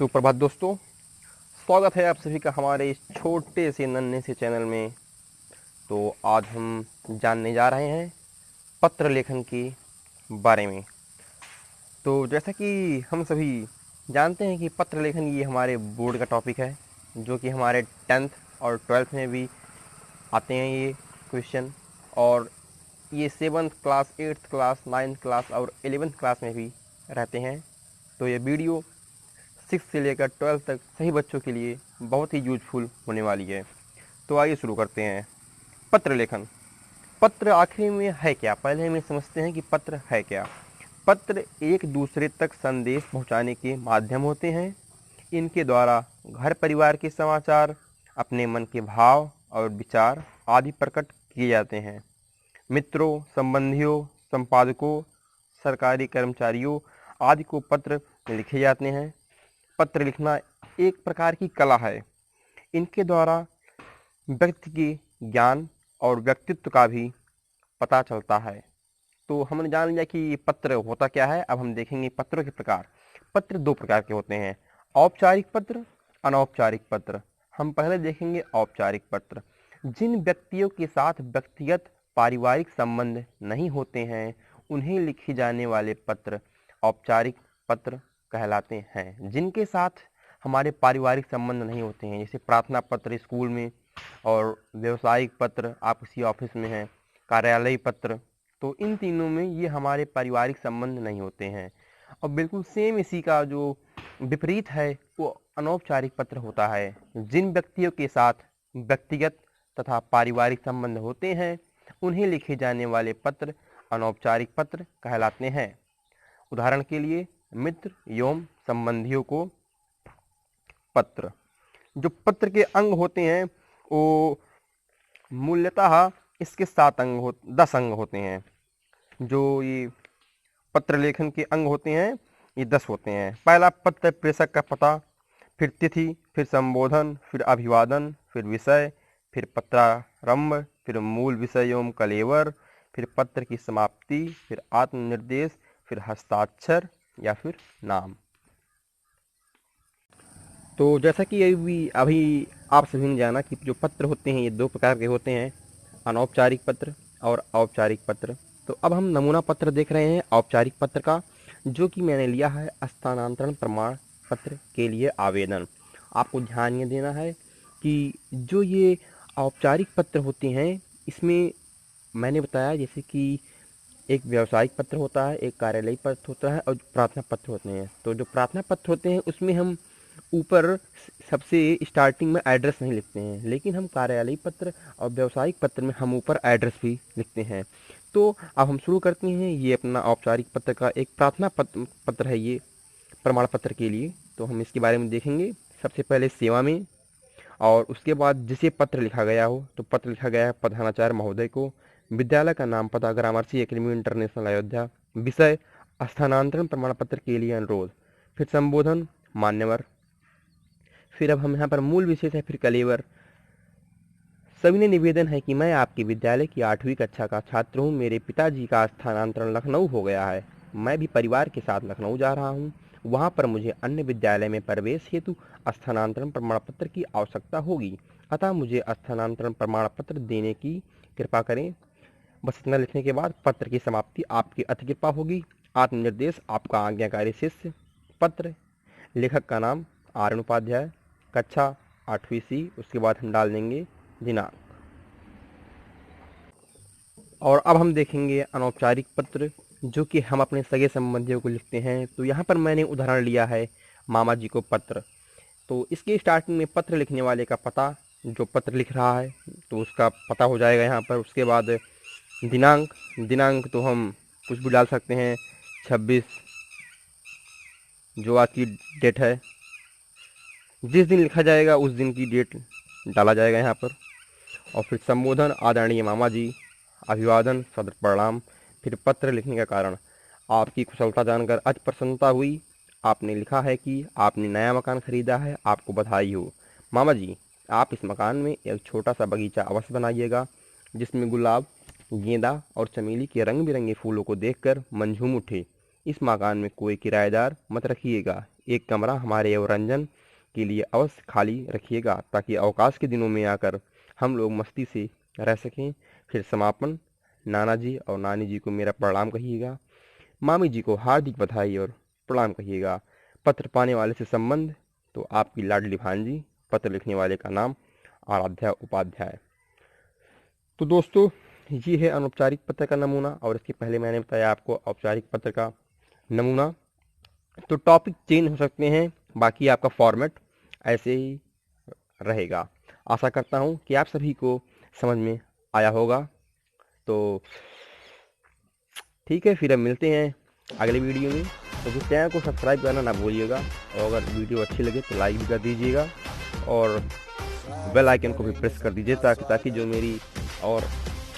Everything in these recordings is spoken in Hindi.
सुप्रभात दोस्तों, स्वागत है आप सभी का हमारे इस छोटे से नन्हे से चैनल में। तो आज हम जानने जा रहे हैं पत्र लेखन के बारे में। तो जैसा कि हम सभी जानते हैं कि पत्र लेखन ये हमारे बोर्ड का टॉपिक है, जो कि हमारे 10th और 12th में भी आते हैं ये क्वेश्चन। और ये 7th class, 8th class, 9th class और 11th क्लास में भी रहते हैं। तो ये वीडियो 6 से लेकर 12 तक सभी बच्चों के लिए बहुत ही यूजफुल होने वाली है। तो आइए शुरू करते हैं। पत्र लेखन। पत्र आखिर में है क्या? पहले हम ये समझते हैं कि पत्र है क्या। पत्र एक दूसरे तक संदेश पहुंचाने के माध्यम होते हैं। इनके द्वारा घर परिवार के समाचार, अपने मन के भाव और विचार आदि प्रकट किए जाते हैं। मित्रों, संबंधियों, संपादकों, सरकारी कर्मचारियों आदि को पत्र लिखे जाते हैं। पत्र लिखना एक प्रकार की कला है। इनके द्वारा व्यक्ति के ज्ञान और व्यक्तित्व का भी पता चलता है। तो हमने जान लिया कि पत्र होता क्या है। अब हम देखेंगे पत्रों के प्रकार। पत्र दो प्रकार के होते हैं, औपचारिक पत्र, अनौपचारिक पत्र। हम पहले देखेंगे औपचारिक पत्र। जिन व्यक्तियों के साथ व्यक्तिगत पारिवारिक संबंध नहीं होते हैं, उन्हें लिखे जाने वाले पत्र औपचारिक पत्र कहलाते हैं। जिनके साथ हमारे पारिवारिक संबंध नहीं होते हैं, जैसे प्रार्थना पत्र स्कूल में, और व्यावसायिक पत्र आप किसी ऑफिस में हैं, कार्यालय पत्र, तो इन तीनों में ये हमारे पारिवारिक संबंध नहीं होते हैं। और बिल्कुल सेम इसी का जो विपरीत है वो अनौपचारिक पत्र होता है। जिन व्यक्तियों के साथ व्यक्तिगत तथा पारिवारिक संबंध होते हैं, उन्हें लिखे जाने वाले पत्र अनौपचारिक पत्र कहलाते हैं। उदाहरण के लिए मित्र एवं संबंधियों को पत्र। जो पत्र के अंग होते हैं वो मूल्यतः इसके 10 अंग होते हैं। जो ये पत्र लेखन के अंग होते हैं ये 10 होते हैं। पहला, पत्र प्रेषक का पता, फिर तिथि, फिर संबोधन, फिर अभिवादन, फिर विषय, फिर पत्रारंभ, फिर मूल विषय एवं कलेवर, फिर पत्र की समाप्ति, फिर आत्मनिर्देश, फिर हस्ताक्षर या फिर नाम। तो जैसा कि अभी आप सभी ने जाना कि जो पत्र होते हैं ये दो प्रकार के होते हैं, अनौपचारिक पत्र और औपचारिक पत्र। तो अब हम नमूना पत्र देख रहे हैं औपचारिक पत्र का, जो कि मैंने लिया है स्थानांतरण प्रमाण पत्र के लिए आवेदन। आपको ध्यान ये देना है कि जो ये औपचारिक पत्र होते हैं इसमें मैंने बताया जैसे कि एक व्यावसायिक पत्र होता है, एक कार्यालयिक पत्र होता है और प्रार्थना पत्र होते हैं। तो जो प्रार्थना पत्र होते हैं उसमें हम ऊपर सबसे स्टार्टिंग में एड्रेस नहीं लिखते हैं, लेकिन हम कार्यालयिक पत्र और व्यावसायिक पत्र में हम ऊपर एड्रेस भी लिखते हैं। तो अब हम शुरू करते हैं। ये अपना औपचारिक पत्र का एक प्रार्थना पत्र है ये प्रमाण पत्र के लिए। तो हम इसके बारे में देखेंगे। सबसे पहले सेवा में, और उसके बाद जिसे पत्र लिखा गया हो, तो पत्र लिखा गया है प्रधानाचार्य महोदय को। विद्यालय का नाम पता ग्रामर्सी एकेडमी इंटरनेशनल अयोध्या। विषय स्थानांतरण प्रमाण पत्र के लिए अनुरोध। फिर संबोधन मान्यवर। फिर अब हम यहाँ पर मूल विशेष है, फिर कलेवर। सविनय निवेदन है कि मैं आपके विद्यालय की 8वीं कक्षा का छात्र हूँ। मेरे पिताजी का स्थानांतरण लखनऊ हो गया है। मैं भी परिवार के साथ लखनऊ जा रहा हूँ। वहाँ पर मुझे अन्य विद्यालय में प्रवेश हेतु स्थानांतरण प्रमाण पत्र की आवश्यकता होगी, अतः मुझे स्थानांतरण प्रमाण पत्र देने की कृपा करें। बस इतना लिखने के बाद पत्र की समाप्ति आपकी अति कृपा होगी। आत्मनिर्देश आपका आज्ञाकारी शिष्य। पत्र लेखक का नाम आर एन उपाध्याय, कक्षा 8वीं सी। उसके बाद हम डाल देंगे दिनांक। और अब हम देखेंगे अनौपचारिक पत्र, जो कि हम अपने सगे संबंधियों को लिखते हैं। तो यहाँ पर मैंने उदाहरण लिया है मामा जी को पत्र। तो इसके स्टार्टिंग में पत्र लिखने वाले का पता, जो पत्र लिख रहा है तो उसका पता हो जाएगा यहाँ पर। उसके बाद दिनांक, दिनांक तो हम कुछ भी डाल सकते हैं, 26 जो आज की डेट है। जिस दिन लिखा जाएगा उस दिन की डेट डाला जाएगा यहाँ पर। और फिर संबोधन आदरणीय मामा जी, अभिवादन सदर प्रणाम। फिर पत्र लिखने का कारण, आपकी कुशलता जानकर अति प्रसन्नता हुई। आपने लिखा है कि आपने नया मकान खरीदा है, आपको बधाई हो। मामा जी, आप इस मकान में एक छोटा सा बगीचा अवश्य बनाइएगा, जिसमें गुलाब, गेंदा और चमेली के रंग बिरंगे फूलों को देखकर मन झूम उठे। इस मकान में कोई किराएदार मत रखिएगा। एक कमरा हमारे एवं रंजन के लिए अवश्य खाली रखिएगा ताकि अवकाश के दिनों में आकर हम लोग मस्ती से रह सकें। फिर समापन, नाना जी और नानी जी को मेरा प्रणाम कहिएगा। मामी जी को हार्दिक बधाई और प्रणाम कहिएगा। पत्र पाने वाले से संबंध तो आपकी लाडली भांजी। पत्र लिखने वाले का नाम आराध्या उपाध्याय। तो दोस्तों, ये है अनौपचारिक पत्र का नमूना, और इसके पहले मैंने बताया आपको औपचारिक पत्र का नमूना। तो टॉपिक चेंज हो सकते हैं, बाकी आपका फॉर्मेट ऐसे ही रहेगा। आशा करता हूँ कि आप सभी को समझ में आया होगा। तो ठीक है, फिर अब मिलते हैं अगले वीडियो में। तो फिर चैनल को सब्सक्राइब करना ना भूलिएगा, और अगर वीडियो अच्छी लगे तो लाइक भी कर दीजिएगा, और बेल आइकन को भी प्रेस कर दीजिए ताकि जो मेरी और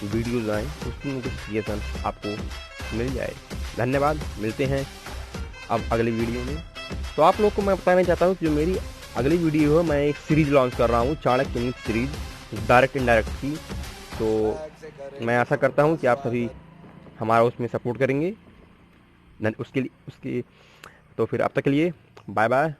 वीडियोज़ आएँ उसकी नोटिफिकेशन आपको मिल जाए। धन्यवाद, मिलते हैं अब अगली वीडियो में। तो आप लोग को मैं बताना चाहता हूँ कि जो मेरी अगली वीडियो है, मैं एक सीरीज लॉन्च कर रहा हूँ, चाणक्य नीति सीरीज, डायरेक्ट इनडायरेक्ट की। तो मैं आशा करता हूँ कि आप सभी हमारा उसमें सपोर्ट करेंगे उसके लिए। तो फिर अब तक के लिए बाय बाय।